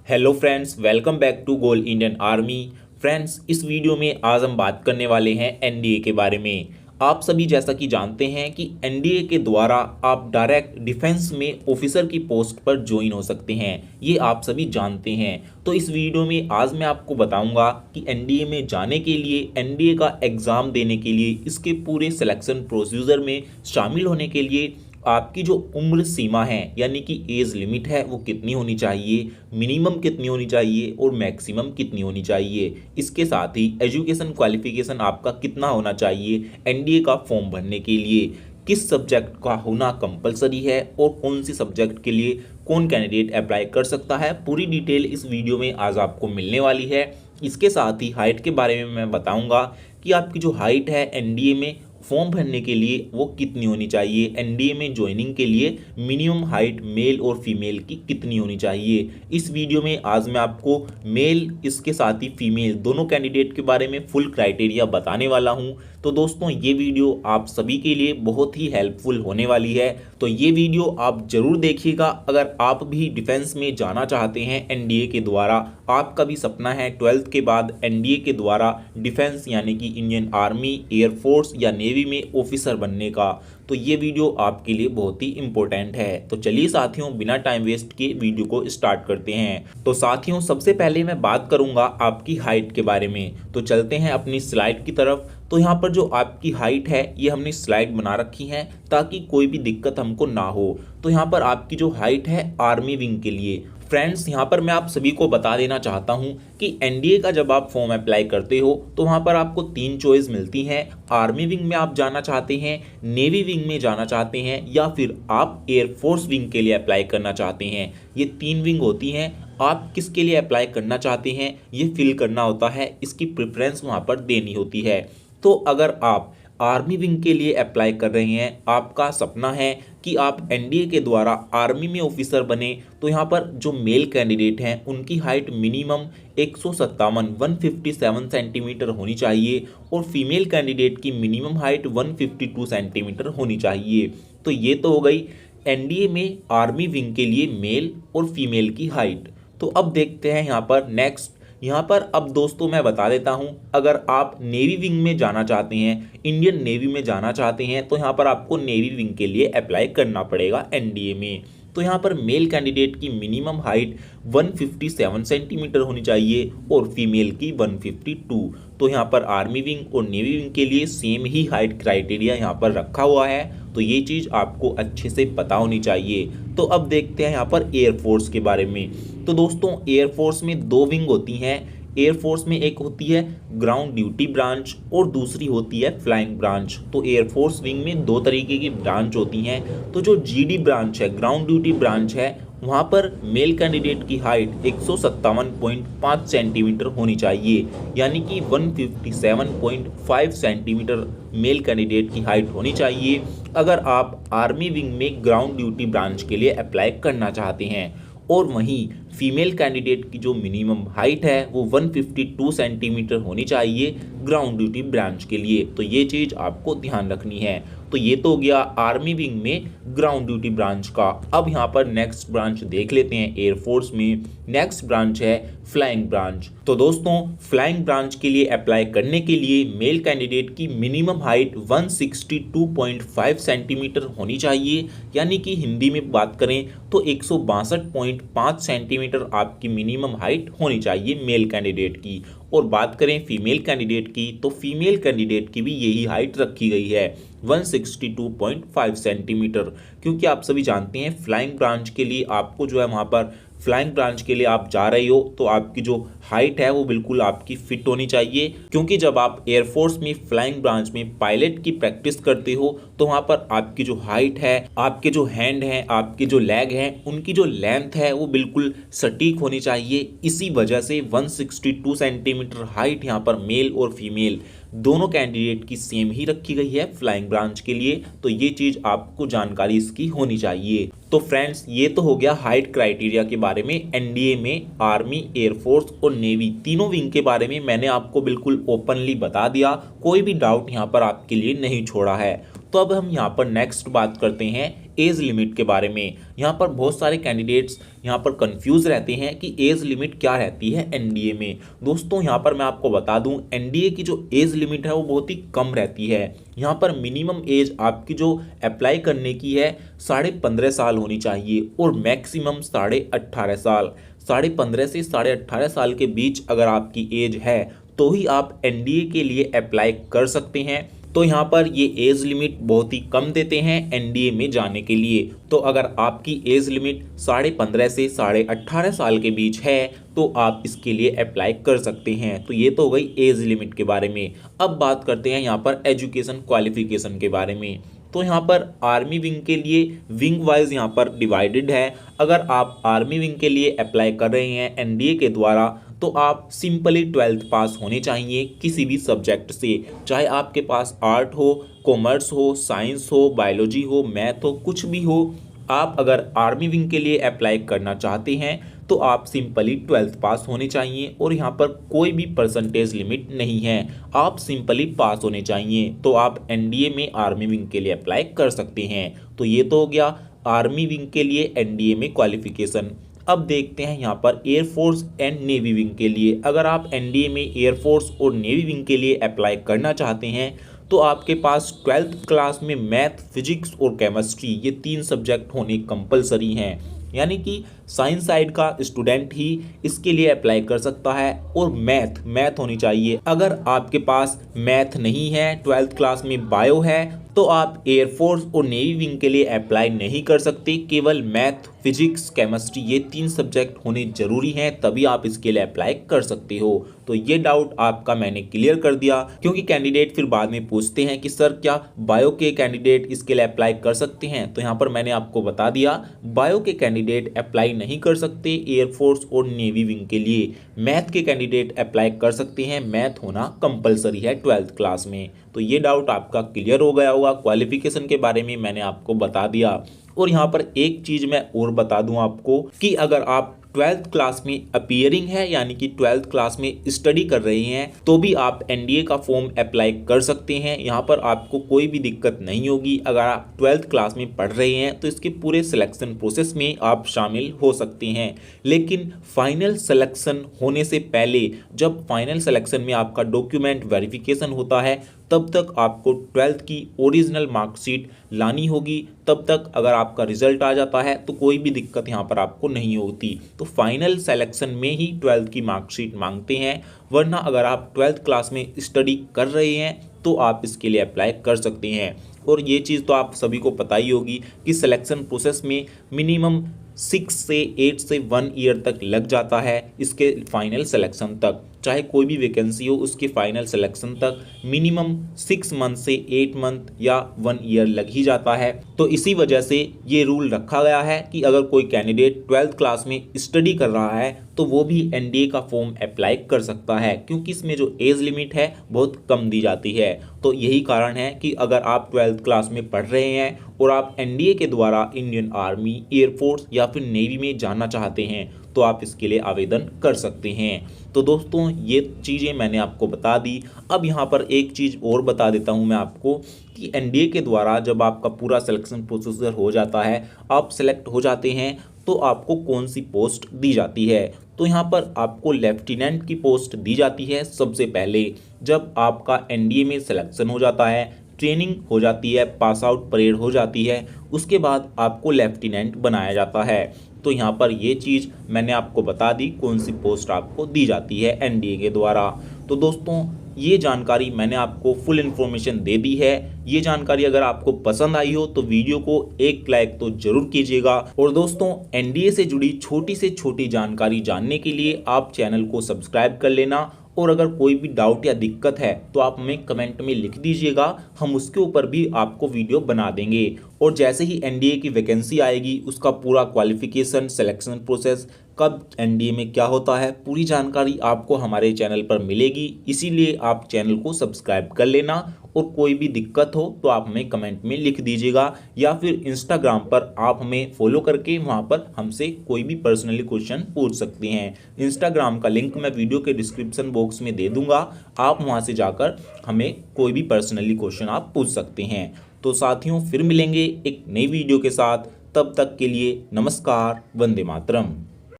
Hello friends, welcome back to goal Indian army. Friends, इस video में आज हम बात करने वाले हैं एनडीए के बारे में। आप सभी जैसा कि जानते हैं कि एनडीए के द्वारा आप डायरेक्ट डिफेंस में ऑफिसर की पोस्ट पर ज्वाइन हो सकते हैं, ये आप सभी जानते हैं। तो इस वीडियो में आज मैं आपको बताऊंगा कि एनडीए में जाने के लिए, एनडीए का एग्ज़ाम देने के लिए, इसके पूरे सिलेक्शन प्रोसीजर में शामिल होने के लिए आपकी जो उम्र सीमा है यानी कि एज लिमिट है वो कितनी होनी चाहिए, मिनिमम कितनी होनी चाहिए और मैक्सिमम कितनी होनी चाहिए। इसके साथ ही एजुकेशन क्वालिफिकेशन आपका कितना होना चाहिए एनडीए का फॉर्म भरने के लिए, किस सब्जेक्ट का होना कंपलसरी है और कौन सी सब्जेक्ट के लिए कौन कैंडिडेट अप्लाई कर सकता है, पूरी डिटेल इस वीडियो में आज आपको मिलने वाली है। इसके साथ ही हाइट के बारे में मैं बताऊंगा कि आपकी जो हाइट है एनडीए में फॉर्म भरने के लिए वो कितनी होनी चाहिए, एनडीए में ज्वाइनिंग के लिए मिनिमम हाइट मेल और फीमेल की कितनी होनी चाहिए। इस वीडियो में आज मैं आपको मेल, इसके साथ ही फीमेल दोनों कैंडिडेट के बारे में फुल क्राइटेरिया बताने वाला हूं। तो दोस्तों, ये वीडियो आप सभी के लिए बहुत ही हेल्पफुल होने वाली है, तो ये वीडियो आप जरूर देखिएगा। अगर आप भी डिफेंस में जाना चाहते हैं एनडीए के द्वारा, आपका भी सपना है 12th के बाद एनडीए के द्वारा डिफेंस यानी कि इंडियन आर्मी, एयरफोर्स या नेवी में ऑफिसर बनने का, तो ये वीडियो आपके लिए बहुत ही इंपॉर्टेंट है। तो चलिए साथियों, बिना टाइम वेस्ट किए वीडियो को स्टार्ट करते हैं। तो साथियों, सबसे पहले मैं बात करूंगा आपकी हाइट के बारे में। तो चलते हैं अपनी स्लाइड की तरफ। तो यहाँ पर जो आपकी हाइट है ये हमने स्लाइड बना रखी है ताकि कोई भी दिक्कत हमको ना हो। तो यहाँ पर आपकी जो हाइट है आर्मी विंग के लिए, फ्रेंड्स यहाँ पर मैं आप सभी को बता देना चाहता हूँ कि एनडीए का जब आप फॉर्म अप्लाई करते हो तो वहाँ पर आपको 3 चॉइस मिलती हैं। आर्मी विंग में आप जाना चाहते हैं, नेवी विंग में जाना चाहते हैं या फिर आप एयरफोर्स विंग के लिए अप्लाई करना चाहते हैं। ये 3 विंग होती हैं। आप किसके लिए अप्लाई करना चाहते हैं ये फिल करना होता है, इसकी प्रेफरेंस वहाँ पर देनी होती है। तो अगर आप आर्मी विंग के लिए अप्लाई कर रहे हैं, आपका सपना है कि आप एनडीए के द्वारा आर्मी में ऑफिसर बने, तो यहाँ पर जो मेल कैंडिडेट हैं उनकी हाइट मिनिमम 157 सेंटीमीटर होनी चाहिए और फीमेल कैंडिडेट की मिनिमम हाइट 152 सेंटीमीटर होनी चाहिए। तो ये तो हो गई एनडीए में आर्मी विंग के लिए मेल और फीमेल की हाइट। तो अब देखते हैं यहाँ पर नेक्स्ट। यहाँ पर अब दोस्तों मैं बता देता हूँ, अगर आप नेवी विंग में जाना चाहते हैं, इंडियन नेवी में जाना चाहते हैं, तो यहाँ पर आपको नेवी विंग के लिए अप्लाई करना पड़ेगा एनडीए में। तो यहाँ पर मेल कैंडिडेट की मिनिमम हाइट 157 सेंटीमीटर होनी चाहिए और फीमेल की 152। तो यहाँ पर आर्मी विंग और नेवी विंग के लिए सेम ही हाइट क्राइटेरिया यहाँ पर रखा हुआ है, तो ये चीज़ आपको अच्छे से पता होनी चाहिए। तो अब देखते हैं यहाँ पर एयरफोर्स के बारे में। तो दोस्तों, एयरफोर्स में 2 विंग होती हैं। एयरफोर्स में एक होती है ग्राउंड ड्यूटी ब्रांच और दूसरी होती है फ्लाइंग ब्रांच। तो एयरफोर्स विंग में 2 तरीके की ब्रांच होती हैं। तो जो जीडी ब्रांच है, ग्राउंड ड्यूटी ब्रांच है, वहाँ पर मेल कैंडिडेट की हाइट 157.5 सेंटीमीटर होनी चाहिए, यानी कि 157.5 सेंटीमीटर मेल कैंडिडेट की हाइट होनी चाहिए अगर आप आर्मी विंग में ग्राउंड ड्यूटी ब्रांच के लिए अप्लाई करना चाहते हैं। और वहीं फीमेल कैंडिडेट की जो मिनिमम हाइट है वो 152 सेंटीमीटर होनी चाहिए ग्राउंड ड्यूटी ब्रांच के लिए। तो ये चीज़ आपको ध्यान रखनी है। तो ये तो हो गया आर्मी विंग में ग्राउंड ड्यूटी ब्रांच का। अब यहाँ पर नेक्स्ट ब्रांच देख लेते हैं एयरफोर्स में। नेक्स्ट ब्रांच है फ्लाइंग ब्रांच। तो दोस्तों, फ्लाइंग ब्रांच के लिए अप्लाई करने के लिए मेल कैंडिडेट की मिनिमम हाइट 162.5 सेंटीमीटर होनी चाहिए, यानी कि हिंदी में बात करें तो 162.5 सेंटीमीटर आपकी मिनिमम हाइट होनी चाहिए मेल कैंडिडेट की। और बात करें फीमेल कैंडिडेट की, तो फीमेल कैंडिडेट की भी यही हाइट रखी गई है 162.5 सेंटीमीटर, क्योंकि आप सभी जानते हैं फ्लाइंग ब्रांच के लिए आपको जो है वहाँ पर फ्लाइंग ब्रांच के लिए आप जा रहे हो तो आपकी जो हाइट है वो बिल्कुल आपकी फिट होनी चाहिए। क्योंकि जब आप एयरफोर्स में फ्लाइंग ब्रांच में पायलट की प्रैक्टिस करते हो तो वहाँ पर आपकी जो हाइट है, आपके जो हैंड हैं, आपके जो लेग हैं, उनकी जो लेंथ है वो बिल्कुल सटीक होनी चाहिए। इसी वजह से 162 सेंटीमीटर हाइट यहाँ पर मेल और फीमेल दोनों कैंडिडेट की सेम ही रखी गई है फ्लाइंग ब्रांच के लिए। तो ये चीज़ आपको जानकारी इसकी होनी चाहिए। तो फ्रेंड्स, ये तो हो गया हाइट क्राइटेरिया के बारे में। एनडीए में आर्मी, एयरफोर्स और नेवी तीनों विंग के बारे में मैंने आपको बिल्कुल ओपनली बता दिया, कोई भी डाउट यहाँ पर आपके लिए नहीं छोड़ा है। तो अब हम यहाँ पर नेक्स्ट बात करते हैं एज लिमिट के बारे में। यहाँ पर बहुत सारे कैंडिडेट्स यहाँ पर कंफ्यूज रहते हैं कि एज लिमिट क्या रहती है एनडीए में। दोस्तों यहाँ पर मैं आपको बता दूं, एनडीए की जो एज लिमिट है वो बहुत ही कम रहती है। यहाँ पर मिनिमम एज आपकी जो अप्लाई करने की है 15.5 साल होनी चाहिए और मैक्सिमम 18.5 साल। 15.5 से 18.5 साल के बीच अगर आपकी एज है तो ही आप एनडीए के लिए अप्लाई कर सकते हैं। तो यहाँ पर ये एज लिमिट बहुत ही कम देते हैं एनडीए में जाने के लिए। तो अगर आपकी एज लिमिट 15.5 से 18.5 साल के बीच है तो आप इसके लिए अप्लाई कर सकते हैं। तो ये तो हो गई एज लिमिट के बारे में। अब बात करते हैं यहाँ पर एजुकेशन क्वालिफिकेशन के बारे में। तो यहाँ पर आर्मी विंग के लिए विंग वाइज यहाँ पर डिवाइडेड है। अगर आप आर्मी विंग के लिए अप्लाई कर रहे हैं एनडीए के द्वारा तो आप सिंपली 12th पास होने चाहिए किसी भी सब्जेक्ट से, चाहे आपके पास आर्ट हो, कॉमर्स हो, साइंस हो, बायोलॉजी हो, मैथ हो, कुछ भी हो। आप अगर आर्मी विंग के लिए अप्लाई करना चाहते हैं तो आप सिंपली 12th पास होने चाहिए और यहाँ पर कोई भी परसेंटेज लिमिट नहीं है, आप सिंपली पास होने चाहिए। तो आप एनडीए में आर्मी विंग के लिए अप्लाई कर सकते हैं। तो ये तो हो गया आर्मी विंग के लिए एनडीए में क्वालिफिकेशन। अब देखते हैं यहाँ पर एयरफोर्स एंड नेवी विंग के लिए। अगर आप एनडीए में एयरफोर्स और नेवी विंग के लिए अप्लाई करना चाहते हैं तो आपके पास 12th क्लास में मैथ, फिजिक्स और केमिस्ट्री ये 3 सब्जेक्ट होने कंपलसरी हैं। यानी कि साइंस साइड का स्टूडेंट ही इसके लिए अप्लाई कर सकता है और मैथ होनी चाहिए। अगर आपके पास मैथ नहीं है, 12th क्लास में बायो है, तो आप एयरफोर्स और नेवी विंग के लिए अप्लाई नहीं कर सकते। केवल मैथ, फिजिक्स, केमिस्ट्री ये 3 सब्जेक्ट होने जरूरी हैं, तभी आप इसके लिए अप्लाई कर सकते हो। तो ये डाउट आपका मैंने क्लियर कर दिया, क्योंकि कैंडिडेट फिर बाद में पूछते हैं कि सर क्या बायो के कैंडिडेट इसके लिए अप्लाई कर सकते हैं। तो यहाँ पर मैंने आपको बता दिया बायो के कैंडिडेट अप्लाई नहीं कर सकते एयरफोर्स और नेवी विंग के लिए। मैथ के कैंडिडेट अप्लाई कर सकते हैं, मैथ होना कंपलसरी है 12th क्लास में। तो ये डाउट आपका क्लियर हो गया होगा। क्वालिफिकेशन के बारे में मैंने आपको बता दिया। और यहाँ पर एक चीज मैं और बता दूं आपको कि अगर आप 12th क्लास में अपीयरिंग है यानी कि 12th क्लास में स्टडी कर रहे हैं तो भी आप एनडीए का फॉर्म अप्लाई कर सकते हैं। यहाँ पर आपको कोई भी दिक्कत नहीं होगी। अगर आप 12th क्लास में पढ़ रहे हैं तो इसके पूरे सिलेक्शन प्रोसेस में आप शामिल हो सकते हैं। लेकिन फाइनल सिलेक्शन होने से पहले, जब फाइनल सिलेक्शन में आपका डॉक्यूमेंट वेरिफिकेशन होता है, तब तक आपको 12th की ओरिजिनल मार्कशीट लानी होगी। तब तक अगर आपका रिजल्ट आ जाता है तो कोई भी दिक्कत यहाँ पर आपको नहीं होती। तो फाइनल सिलेक्शन में ही 12th की मार्कशीट मांगते हैं, वरना अगर आप 12th क्लास में स्टडी कर रहे हैं तो आप इसके लिए अप्लाई कर सकते हैं। और ये चीज़ तो आप सभी को पता ही होगी कि सिलेक्शन प्रोसेस में मिनिमम 6 से 8 से 1 ईयर तक लग जाता है इसके फाइनल सिलेक्शन तक। चाहे कोई भी वैकेंसी हो, उसके फाइनल सिलेक्शन तक मिनिमम 6 मंथ से 8 मंथ या 1 ईयर लग ही जाता है। तो इसी वजह से ये रूल रखा गया है कि अगर कोई कैंडिडेट 12th क्लास में स्टडी कर रहा है तो वो भी एनडीए का फॉर्म अप्लाई कर सकता है, क्योंकि इसमें जो एज लिमिट है बहुत कम दी जाती है। तो यही कारण है कि अगर आप 12th क्लास में पढ़ रहे हैं और आप एनडीए के द्वारा इंडियन आर्मी, एयरफोर्स या फिर नेवी में जाना चाहते हैं तो आप इसके लिए आवेदन कर सकते हैं। तो दोस्तों ये चीज़ें मैंने आपको बता दी। अब यहाँ पर एक चीज़ और बता देता हूँ मैं आपको कि एनडीए के द्वारा जब आपका पूरा सिलेक्शन प्रोसीजर हो जाता है, आप सेलेक्ट हो जाते हैं, तो आपको कौन सी पोस्ट दी जाती है। तो यहाँ पर आपको लेफ्टिनेंट की पोस्ट दी जाती है सबसे पहले। जब आपका एनडीए में सिलेक्शन हो जाता है, ट्रेनिंग हो जाती है, पास आउट परेड हो जाती है, उसके बाद आपको लेफ्टिनेंट बनाया जाता है। तो यहाँ पर ये चीज़ मैंने आपको बता दी कौन सी पोस्ट आपको दी जाती है एनडीए के द्वारा। तो दोस्तों ये जानकारी मैंने आपको फुल इन्फॉर्मेशन दे दी है। ये जानकारी अगर आपको पसंद आई हो तो वीडियो को एक लाइक तो जरूर कीजिएगा। और दोस्तों एनडीए से जुड़ी छोटी से छोटी जानकारी जानने के लिए आप चैनल को सब्सक्राइब कर लेना। और अगर कोई भी डाउट या दिक्कत है तो आप हमें कमेंट में लिख दीजिएगा, हम उसके ऊपर भी आपको वीडियो बना देंगे। और जैसे ही एनडीए की वैकेंसी आएगी, उसका पूरा क्वालिफिकेशन, सिलेक्शन प्रोसेस, कब एनडीए में क्या होता है, पूरी जानकारी आपको हमारे चैनल पर मिलेगी। इसीलिए आप चैनल को सब्सक्राइब कर लेना। और कोई भी दिक्कत हो तो आप हमें कमेंट में लिख दीजिएगा, या फिर इंस्टाग्राम पर आप हमें फॉलो करके वहां पर हमसे कोई भी पर्सनली क्वेश्चन पूछ सकते हैं। इंस्टाग्राम का लिंक मैं वीडियो के डिस्क्रिप्शन बॉक्स में दे दूंगा, आप वहां से जाकर हमें कोई भी पर्सनली क्वेश्चन आप पूछ सकते हैं। तो साथियों फिर मिलेंगे एक नई वीडियो के साथ, तब तक के लिए नमस्कार, वंदे मातरम।